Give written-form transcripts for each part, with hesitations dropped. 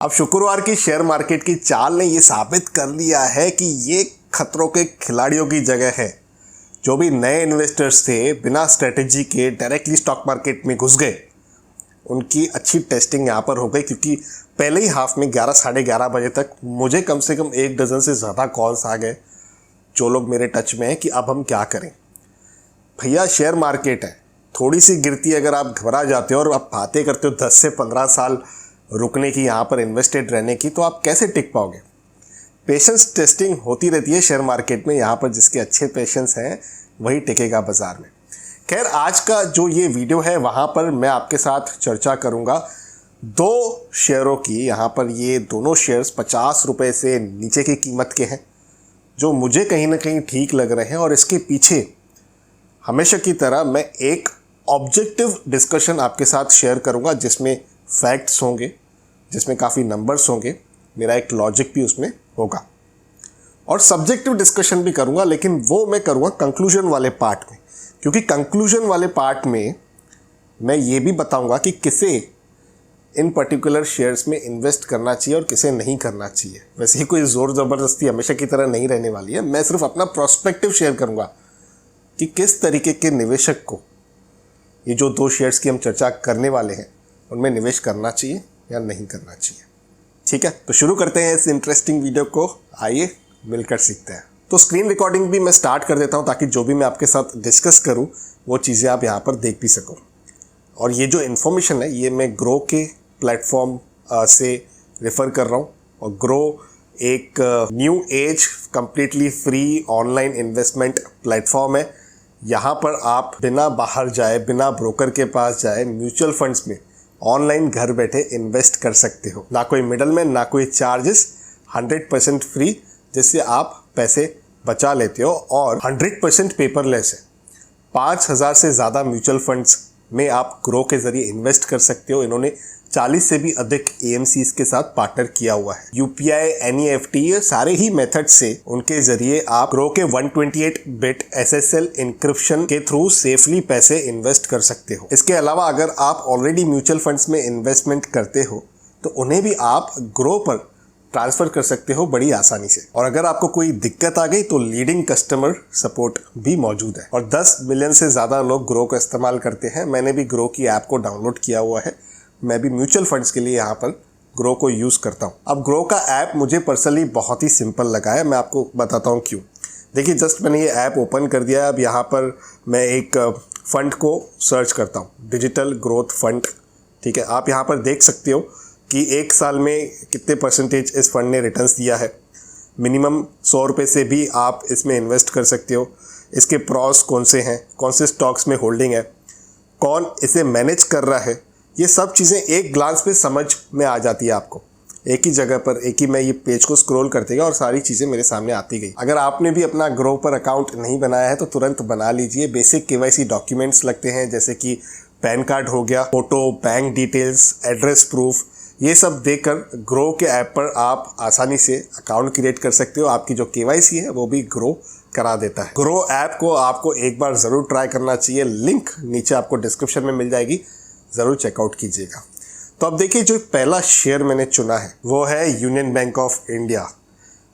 अब शुक्रवार की शेयर मार्केट की चाल ने ये साबित कर दिया है कि ये खतरों के खिलाड़ियों की जगह है। जो भी नए इन्वेस्टर्स थे, बिना स्ट्रेटेजी के डायरेक्टली स्टॉक मार्केट में घुस गए, उनकी अच्छी टेस्टिंग यहाँ पर हो गई। क्योंकि पहले ही हाफ में 11 साढ़े 11 बजे तक मुझे कम से कम 1 डज़न से ज़्यादा कॉल्स आ गए, जो लोग मेरे टच में हैं कि अब हम क्या करें। भैया शेयर मार्केट है, थोड़ी सी गिरती अगर आप घबरा जाते हो और आप बातें करते हो 10 से 15 साल रुकने की, यहाँ पर इन्वेस्टेड रहने की, तो आप कैसे टिक पाओगे। पेशेंस टेस्टिंग होती रहती है शेयर मार्केट में। यहाँ पर जिसके अच्छे पेशेंस हैं वही टिकेगा बाजार में। खैर, आज का जो ये वीडियो है वहाँ पर मैं आपके साथ चर्चा करूँगा 2 शेयरों की। यहाँ पर ये दोनों शेयर्स 50 रुपये से नीचे की कीमत के हैं, जो मुझे कहीं ना कहीं ठीक लग रहे हैं। और इसके पीछे हमेशा की तरह मैं एक ऑब्जेक्टिव डिस्कशन आपके साथ शेयर करूँगा, जिसमें फैक्ट्स होंगे, जिसमें काफ़ी नंबर्स होंगे, मेरा एक लॉजिक भी उसमें होगा, और सब्जेक्टिव डिस्कशन भी करूँगा। लेकिन वो मैं करूँगा कंक्लूजन वाले पार्ट में, क्योंकि कंक्लूजन वाले पार्ट में मैं ये भी बताऊँगा कि किसे इन पर्टिकुलर शेयर्स में इन्वेस्ट करना चाहिए और किसे नहीं करना चाहिए। वैसे ही कोई ज़ोर ज़बरदस्ती हमेशा की तरह नहीं रहने वाली है। मैं सिर्फ अपना प्रोस्पेक्टिव शेयर करूँगा कि किस तरीके के निवेशक को ये जो 2 शेयर्स की हम चर्चा करने वाले हैं उनमें निवेश करना चाहिए या नहीं करना चाहिए। ठीक है, तो शुरू करते हैं इस इंटरेस्टिंग वीडियो को। आइए मिलकर सीखते हैं। तो स्क्रीन रिकॉर्डिंग भी मैं स्टार्ट कर देता हूं, ताकि जो भी मैं आपके साथ डिस्कस करूं वो चीज़ें आप यहां पर देख भी सको। और ये जो इन्फॉर्मेशन है ये मैं ग्रो के प्लेटफॉर्म से रेफ़र कर रहा हूं। और ग्रो एक new age completely free online investment platform है। यहाँ पर आप बिना बाहर जाए, बिना ब्रोकर के पास जाए, म्यूचुअल फंड्स में ऑनलाइन घर बैठे इन्वेस्ट कर सकते हो। ना कोई मिडलमैन, ना कोई चार्जेस, 100% फ्री, जिससे आप पैसे बचा लेते हो। और 100% पेपरलेस है। 5000 से ज़्यादा म्यूचुअल फंड्स में आप ग्रो के ज़रिए इन्वेस्ट कर सकते हो। इन्होंने 40 से भी अधिक AMCs के साथ पार्टनर किया हुआ है। UPI, NEFT, ये सारे ही मेथड से उनके जरिए आप ग्रो के 128 बिट SSL इंक्रिप्शन के थ्रू सेफली पैसे इन्वेस्ट कर सकते हो। इसके अलावा अगर आप ऑलरेडी म्यूचुअल फंड्स में इन्वेस्टमेंट करते हो तो उन्हें भी आप ग्रो पर ट्रांसफ़र कर सकते हो बड़ी आसानी से। और अगर आपको कोई दिक्कत आ गई तो लीडिंग कस्टमर सपोर्ट भी मौजूद है। और 10 मिलियन से ज़्यादा लोग ग्रो का इस्तेमाल करते हैं। मैंने भी ग्रो की ऐप को डाउनलोड किया हुआ है। मैं भी म्यूचुअल फंड्स के लिए यहाँ पर ग्रो को यूज़ करता हूँ। अब ग्रो का ऐप मुझे पर्सनली बहुत ही सिंपल लगा है। मैं आपको बताता हूँ क्यों। देखिए, जस्ट मैंने ये ऐप ओपन कर दिया है। अब यहाँ पर मैं एक फ़ंड को सर्च करता हूँ, डिजिटल ग्रोथ फंड। ठीक है, आप यहाँ पर देख सकते हो कि 1 साल में कितने % इस फंड ने रिटर्न्स दिया है। मिनिमम 100 रुपये से भी आप इसमें इन्वेस्ट कर सकते हो। इसके प्रॉस कौन से हैं, कौन से स्टॉक्स में होल्डिंग है, कौन इसे मैनेज कर रहा है, ये सब चीज़ें एक ग्लांस पे समझ में आ जाती है आपको। एक ही जगह पर, एक ही मैं ये पेज को स्क्रॉल करते गया और सारी चीज़ें मेरे सामने आती गई। अगर आपने भी अपना ग्रो पर अकाउंट नहीं बनाया है तो तुरंत बना लीजिए। बेसिक KYC डॉक्यूमेंट्स लगते हैं, जैसे कि पैन कार्ड हो गया, photo, bank details, address proof, ये सब देकर ग्रो के ऐप पर आप आसानी से अकाउंट क्रिएट कर सकते हो। आपकी जो KYC है वो भी ग्रो करा देता है। ग्रो ऐप को आपको एक बार ज़रूर ट्राई करना चाहिए। लिंक नीचे आपको डिस्क्रिप्शन में मिल जाएगी, ज़रूर चेकआउट कीजिएगा। तो अब देखिए, जो पहला शेयर मैंने चुना है वो है यूनियन बैंक ऑफ इंडिया।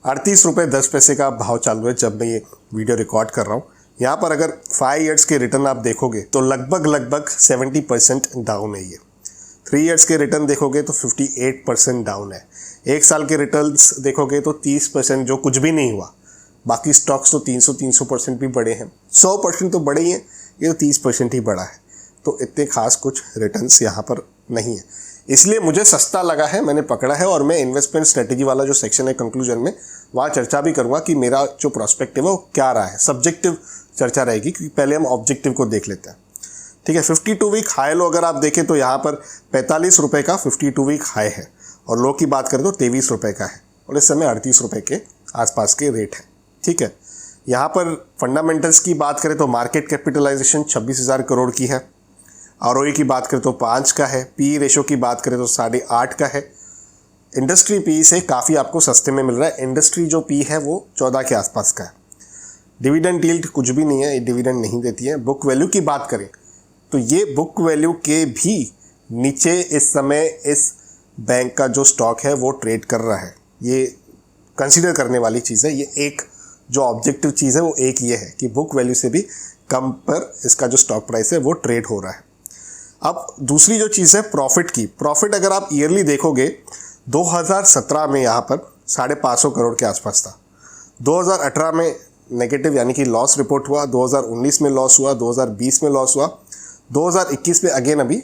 38 रुपये 10 पैसे का भाव चालू है जब मैं ये वीडियो रिकॉर्ड कर रहा हूँ। यहाँ पर अगर 5 ईयर्स के रिटर्न आप देखोगे तो लगभग 70% डाउन है ये। 3 ईयर्स के रिटर्न देखोगे तो 58% डाउन है। 1 साल के रिटर्न्स देखोगे तो 30%, जो कुछ भी नहीं हुआ। बाकी स्टॉक्स तो 300% भी बढ़े हैं, 100% तो बढ़े ही हैं, ये तो 30% ही बढ़ा है। तो इतने खास कुछ रिटर्न्स यहाँ पर नहीं है, इसलिए मुझे सस्ता लगा है, मैंने पकड़ा है। और मैं इन्वेस्टमेंट स्ट्रेटेजी वाला जो सेक्शन है कंक्लूजन में, वहाँ चर्चा भी करूँगा कि मेरा जो प्रोस्पेक्टिव है वो क्या रहा है। सब्जेक्टिव चर्चा रहेगी, क्योंकि पहले हम ऑब्जेक्टिव को देख लेते हैं। ठीक है, 52 वीक हाई लो अगर आप देखें तो यहाँ पर 45 रुपये का 52 वीक हाई है, और लो की बात करें तो 23 रुपये का है, और इस समय 38 रुपये के आसपास के रेट है। ठीक है, यहाँ पर फंडामेंटल्स की बात करें तो मार्केट कैपिटलाइजेशन 26,000 करोड़ की है। ROE की बात करें तो 5 का है। PE रेशो की बात करें तो 8.5 का है। इंडस्ट्री PE से काफ़ी आपको सस्ते में मिल रहा है। इंडस्ट्री जो PE है वो 14 के आसपास का है। डिविडेंड यील्ड कुछ भी नहीं है, ये डिविडेंड नहीं देती है। बुक वैल्यू की बात करें तो ये बुक वैल्यू के भी नीचे इस समय इस बैंक का जो स्टॉक है वो ट्रेड कर रहा है। ये कंसीडर करने वाली चीज़ है। ये एक जो ऑब्जेक्टिव चीज़ है वो एक ये है कि बुक वैल्यू से भी कम पर इसका जो स्टॉक प्राइस है वो ट्रेड हो रहा है। अब दूसरी जो चीज़ है प्रॉफिट की, प्रॉफिट अगर आप ईयरली देखोगे 2017 में यहाँ पर 550 करोड़ के आसपास था। 2018 में नेगेटिव यानी कि लॉस रिपोर्ट हुआ, 2019 में लॉस हुआ, 2020 में लॉस हुआ, 2021 में अगेन अभी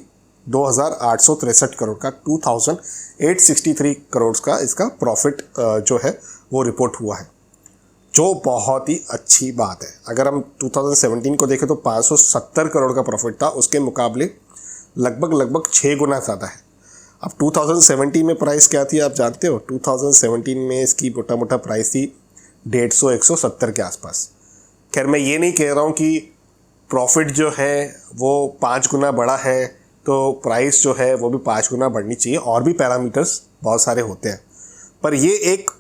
2863 करोड़ का 2863 करोड़ का इसका प्रॉफिट जो है वो रिपोर्ट हुआ है, जो बहुत ही अच्छी बात है। अगर हम 2017 को देखें तो 570 करोड़ का प्रॉफिट था, उसके मुकाबले लगभग 6 गुना ज़्यादा है। अब 2017 में प्राइस क्या थी आप जानते हो? 2017 में इसकी मोटा मोटा प्राइस थी 150-170 के आसपास। खैर मैं ये नहीं कह रहा हूँ कि प्रॉफिट जो है वो 5 गुना बढ़ा है तो प्राइस जो है वो भी 5 गुना बढ़नी चाहिए, और भी पैरामीटर्स बहुत सारे होते हैं, पर ये एक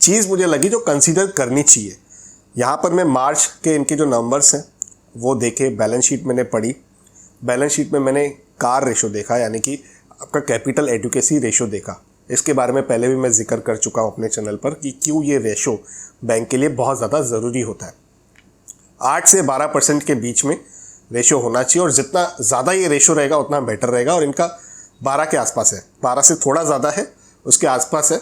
चीज़ मुझे लगी जो कंसीडर करनी चाहिए। यहाँ पर मैं मार्च के इनके जो नंबर्स हैं वो देखे, बैलेंस शीट मैंने पढ़ी, बैलेंस शीट में मैंने कार रेशो देखा यानी कि आपका कैपिटल एडुकेसी रेशो देखा। इसके बारे में पहले भी मैं जिक्र कर चुका हूँ अपने चैनल पर कि क्यों ये रेशो बैंक के लिए बहुत ज़्यादा ज़रूरी होता है। 8 से 12% के बीच में रेशो होना चाहिए, और जितना ज़्यादा ये रेशो रहेगा उतना बेटर रहेगा, और इनका 12 के आसपास है, 12 से थोड़ा ज़्यादा है, उसके आसपास है।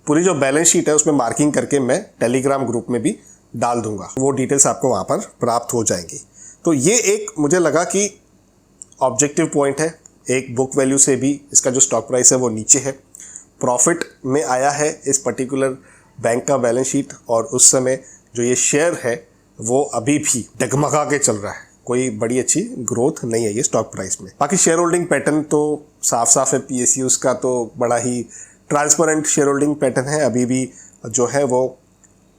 पूरी जो बैलेंस शीट है उसमें मार्किंग करके मैं टेलीग्राम ग्रुप में भी डाल दूंगा, वो डिटेल्स आपको वहाँ पर प्राप्त हो जाएंगी। तो ये एक मुझे लगा कि ऑब्जेक्टिव पॉइंट है। एक बुक वैल्यू से भी इसका जो स्टॉक प्राइस है वो नीचे है, प्रॉफिट में आया है इस पर्टिकुलर बैंक का बैलेंस शीट, और उस समय जो ये शेयर है वो अभी भी डगमगा के चल रहा है, कोई बड़ी अच्छी ग्रोथ नहीं है ये स्टॉक प्राइस में। बाकी शेयर होल्डिंग पैटर्न तो साफ है, PSUs का तो बड़ा ही ट्रांसपेरेंट शेयर होल्डिंग पैटर्न है। अभी भी जो है वो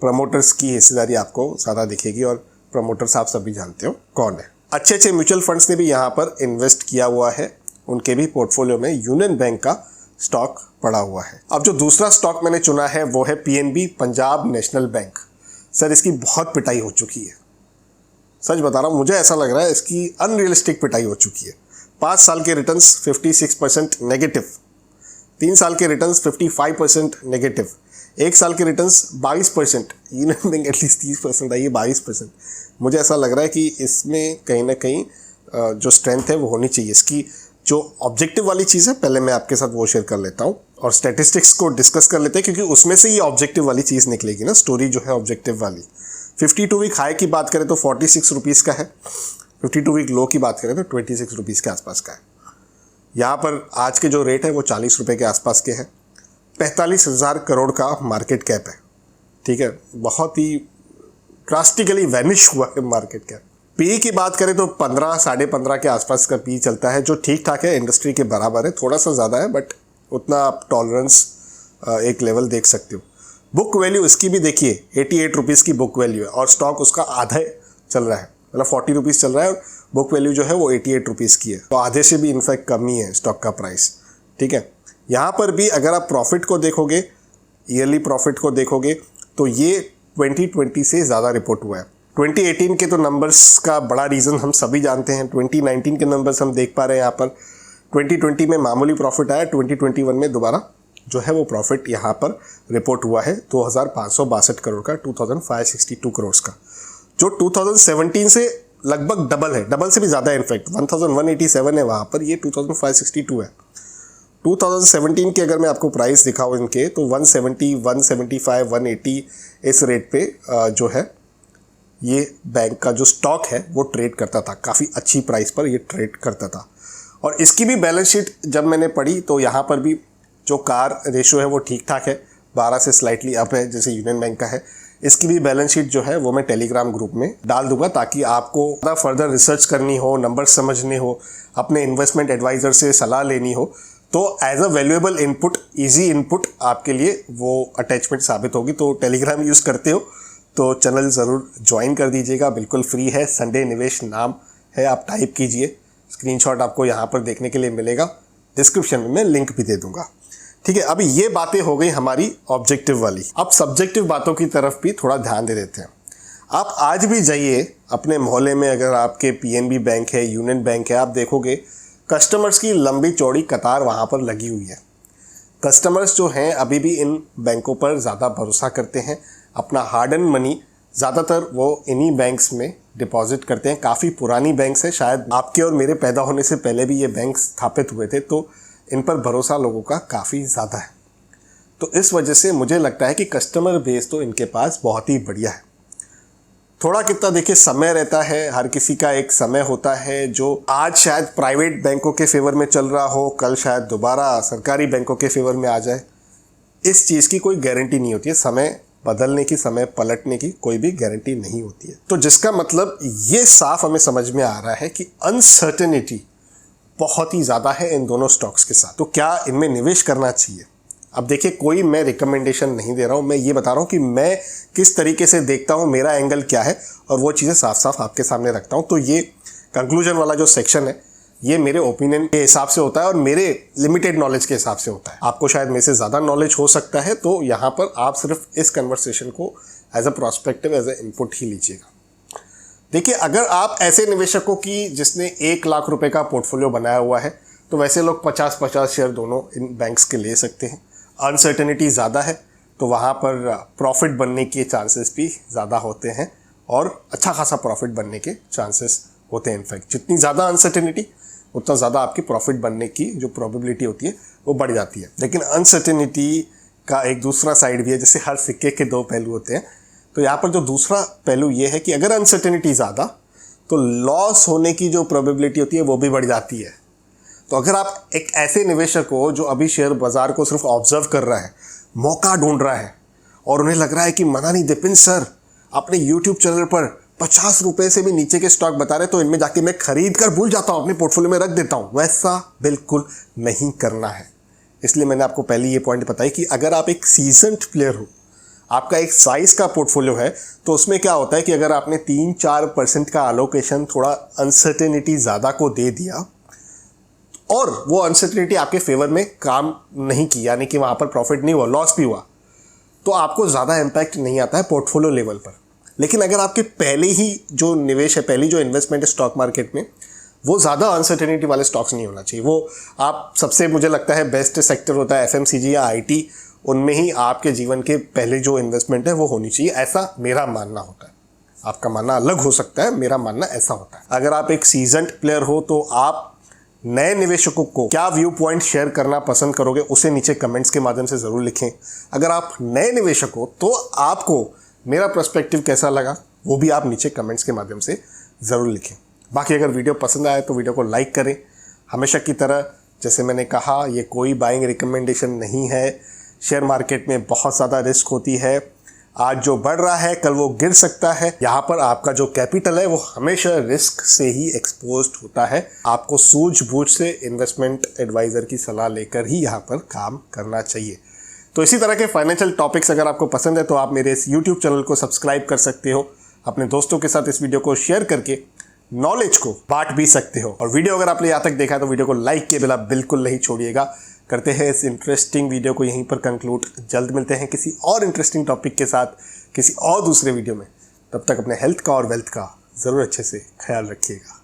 प्रमोटर्स की हिस्सेदारी आपको ज़्यादा दिखेगी, और प्रमोटर्स आप सभी जानते हो कौन है। अच्छे म्यूचुअल फंड्स ने भी यहाँ पर इन्वेस्ट किया हुआ है, उनके भी पोर्टफोलियो में यूनियन बैंक का स्टॉक पड़ा हुआ है। अब जो दूसरा स्टॉक मैंने चुना है वो है PNB, Punjab national bank. Sir इसकी बहुत पिटाई हो चुकी है, सच बता रहा हूँ, मुझे ऐसा लग रहा है इसकी अनरियलिस्टिक पिटाई हो चुकी है। 5 साल के रिटर्न्स 56% नेगेटिव, 3 साल के रिटर्न्स 55% नेगेटिव, 1 साल के रिटर्न्स 22%, यूनियन बैंक एटलीस्ट 30% आई है, 22%। मुझे ऐसा लग रहा है कि इसमें कहीं ना कहीं जो स्ट्रेंथ है वो होनी चाहिए। इसकी जो ऑब्जेक्टिव वाली चीज़ है पहले मैं आपके साथ वो शेयर कर लेता हूँ, और स्टैटिस्टिक्स को डिस्कस कर लेते हैं, क्योंकि उसमें से ये ऑब्जेक्टिव वाली चीज़ निकलेगी ना, स्टोरी जो है ऑब्जेक्टिव वाली। 52 वीक हाई की बात करें तो 46 रुपीज़ का है, 52 वीक लो की बात करें तो 26 रुपीज़ के आसपास का है। यहाँ पर आज के जो रेट है वो 40 रुपये के आसपास के हैं। 45,000 करोड़ का मार्केट कैप है, ठीक है, बहुत ही ड्रास्टिकली वैनिश हुआ है मार्केट कैप। पी की बात करें तो 15 साढ़े 15 के आसपास का पी चलता है, जो ठीक ठाक है, इंडस्ट्री के बराबर है, थोड़ा सा ज़्यादा है बट उतना आप टॉलरेंस एक लेवल देख सकते हो। बुक वैल्यू इसकी भी देखिए 88 रुपीज़ की बुक वैल्यू है, और स्टॉक उसका आधा चल रहा है, मतलब 40 रुपीज़ चल रहा है, और बुक वैल्यू जो है वो 88 रुपीज़ की है, तो आधे से भी इनफैक्ट कम ही है स्टॉक का प्राइस, ठीक है। यहाँ पर भी अगर आप प्रॉफिट को देखोगे, ईयरली प्रॉफिट को देखोगे, तो ये 2020 से ज़्यादा रिपोर्ट हुआ है। 2018 के तो नंबर्स का बड़ा रीज़न हम सभी जानते हैं, 2019 के नंबर्स हम देख पा रहे हैं यहाँ पर। 2020 में मामूली प्रॉफिट आया, 2021 में दोबारा जो है वो प्रॉफिट यहाँ पर रिपोर्ट हुआ है 2562 करोड़ का, 2562 करोड़ का, जो 2017 से लगभग डबल है, डबल से भी ज़्यादा है, इनफैक्ट 1187 है वहाँ पर, ये 2562 है। 2017 के अगर मैं आपको प्राइस दिखाऊँ इनके, तो 170, 175, 180 इस रेट पे जो है ये बैंक का जो स्टॉक है वो ट्रेड करता था, काफ़ी अच्छी प्राइस पर ये ट्रेड करता था। और इसकी भी बैलेंस शीट जब मैंने पढ़ी तो यहाँ पर भी जो कार रेशो है वो ठीक ठाक है, 12 से स्लाइटली अप है जैसे यूनियन बैंक का है। इसकी भी बैलेंस शीट जो है वो मैं टेलीग्राम ग्रुप में डाल दूंगा, ताकि आपको फर्दर रिसर्च करनी हो, नंबर समझने हो, अपने इन्वेस्टमेंट एडवाइज़र से सलाह लेनी हो, तो as a valuable input, easy input आपके लिए वो अटैचमेंट साबित होगी। तो टेलीग्राम यूज़ करते हो तो चैनल ज़रूर ज्वाइन कर दीजिएगा, बिल्कुल फ्री है, संडे निवेश नाम है, आप टाइप कीजिए, स्क्रीनशॉट आपको यहाँ पर देखने के लिए मिलेगा, डिस्क्रिप्शन में मैं लिंक भी दे दूंगा, ठीक है। अभी ये बातें हो गई हमारी ऑब्जेक्टिव वाली, अब सब्जेक्टिव बातों की तरफ भी थोड़ा ध्यान दे देते हैं। आप आज भी जाइए अपने मोहल्ले में, अगर आपके PNB बैंक है, यूनियन बैंक है, आप देखोगे कस्टमर्स की लंबी चौड़ी कतार वहाँ पर लगी हुई है। कस्टमर्स जो हैं अभी भी इन बैंकों पर ज़्यादा भरोसा करते हैं। अपना हार्ड एंड मनी ज़्यादातर वो इन्हीं बैंक्स में डिपॉजिट करते हैं। काफ़ी पुरानी बैंक्स है, शायद आपके और मेरे पैदा होने से पहले भी ये बैंक स्थापित हुए थे, तो इन पर भरोसा लोगों का काफ़ी ज़्यादा है। तो इस वजह से मुझे लगता है कि कस्टमर बेस तो इनके पास बहुत ही बढ़िया है। थोड़ा कितना देखिए समय रहता है, हर किसी का एक समय होता है जो आज शायद प्राइवेट बैंकों के फेवर में चल रहा हो, कल शायद दोबारा सरकारी बैंकों के फेवर में आ जाए। इस चीज़ की कोई गारंटी नहीं होती है, समय बदलने की, समय पलटने की कोई भी गारंटी नहीं होती है। तो जिसका मतलब ये साफ हमें समझ में आ रहा है कि अनसर्टेनिटी बहुत ही ज़्यादा है इन दोनों स्टॉक्स के साथ। तो क्या इनमें निवेश करना चाहिए? अब देखिए, कोई मैं रिकमेंडेशन नहीं दे रहा हूँ, मैं ये बता रहा हूँ कि मैं किस तरीके से देखता हूँ, मेरा एंगल क्या है, और वो चीज़ें साफ साफ आपके सामने रखता हूँ। तो ये कंक्लूजन वाला जो सेक्शन है ये मेरे ओपिनियन के हिसाब से होता है और मेरे लिमिटेड नॉलेज के हिसाब से होता है। आपको शायद मेरे से ज़्यादा नॉलेज हो सकता है, तो यहाँ पर आप सिर्फ इस कन्वर्सेशन को as a prospective, as a input ही लीजिएगा। देखिए, अगर आप ऐसे निवेशकों की जिसने 1 लाख रुपए का पोर्टफोलियो बनाया हुआ है, तो वैसे लोग 50-50 शेयर दोनों इन बैंक्स के ले सकते हैं। अनसर्टेनिटी ज़्यादा है तो वहाँ पर प्रॉफिट बनने के चांसेस भी ज़्यादा होते हैं और अच्छा खासा प्रॉफिट बनने के चांसेस होते हैं। इनफैक्ट जितनी ज़्यादा अनसर्टेनिटी उतना ज़्यादा आपकी प्रॉफिट बनने की जो प्रोबेबिलिटी होती है वो बढ़ जाती है। लेकिन अनसर्टेनिटी का एक दूसरा साइड भी है, जैसे हर सिक्के के 2 पहलू होते हैं। तो यहाँ पर जो दूसरा पहलू ये है कि अगर अनसर्टेनिटी ज़्यादा तो लॉस होने की जो प्रोबेबिलिटी होती है वो भी बढ़ जाती है। तो अगर आप एक ऐसे निवेशक हो जो अभी शेयर बाजार को सिर्फ ऑब्जर्व कर रहा है, मौका ढूंढ रहा है और उन्हें लग रहा है कि मनानी दिपिन सर अपने यूट्यूब चैनल पर 50 रुपए से भी नीचे के स्टॉक बता रहे, तो इनमें जाके मैं खरीद कर भूल जाता हूँ, अपने पोर्टफोलियो में रख देता हूँ, वैसा बिल्कुल नहीं करना है। इसलिए मैंने आपको पहले ये पॉइंट बताया कि अगर आप एक सीजन्ड प्लेयर हो, आपका एक साइज का पोर्टफोलियो है, तो उसमें क्या होता है कि अगर आपने 3-4% का एलोकेशन थोड़ा अनसर्टेनिटी ज़्यादा को दे दिया और वो अनसर्टेनिटी आपके फेवर में काम नहीं की, यानी कि वहाँ पर प्रॉफिट नहीं हुआ, लॉस भी हुआ, तो आपको ज़्यादा इम्पैक्ट नहीं आता है पोर्टफोलियो लेवल पर। लेकिन अगर आपके पहले ही जो निवेश है, पहली जो इन्वेस्टमेंट है स्टॉक मार्केट में, वो ज़्यादा अनसर्टेनिटी वाले स्टॉक्स नहीं होना चाहिए। वो आप सबसे, मुझे लगता है बेस्ट सेक्टर होता है FMCG या IT, उनमें ही आपके जीवन के पहले जो इन्वेस्टमेंट है वो होनी चाहिए, ऐसा मेरा मानना होता है। आपका मानना अलग हो सकता है, मेरा मानना ऐसा होता है। अगर आप एक सीजन्ड प्लेयर हो तो आप नए निवेशकों को क्या व्यू पॉइंट शेयर करना पसंद करोगे, उसे नीचे कमेंट्स के माध्यम से ज़रूर लिखें। अगर आप नए निवेशक हो तो आपको मेरा पर्सपेक्टिव कैसा लगा वो भी आप नीचे कमेंट्स के माध्यम से ज़रूर लिखें। बाकी अगर वीडियो पसंद आए तो वीडियो को लाइक करें। हमेशा की तरह जैसे मैंने कहा, ये कोई बाइंग रिकमेंडेशन नहीं है। शेयर मार्केट में बहुत ज़्यादा रिस्क होती है, आज जो बढ़ रहा है कल वो गिर सकता है। यहाँ पर आपका जो कैपिटल है वो हमेशा रिस्क से ही एक्सपोज्ड होता है। आपको सूझबूझ से इन्वेस्टमेंट एडवाइज़र की सलाह लेकर ही यहाँ पर काम करना चाहिए। तो इसी तरह के फाइनेंशियल टॉपिक्स अगर आपको पसंद है तो आप मेरे इस YouTube चैनल को सब्सक्राइब कर सकते हो। अपने दोस्तों के साथ इस वीडियो को शेयर करके नॉलेज को बांट भी सकते हो। और वीडियो अगर आपने यहाँ तक देखा तो वीडियो को लाइक किए बिना बिल्कुल नहीं छोड़िएगा। करते हैं इस इंटरेस्टिंग वीडियो को यहीं पर कंक्लूड। जल्द मिलते हैं किसी और इंटरेस्टिंग टॉपिक के साथ किसी और दूसरे वीडियो में। तब तक अपने हेल्थ का और वेल्थ का ज़रूर अच्छे से ख्याल रखिएगा।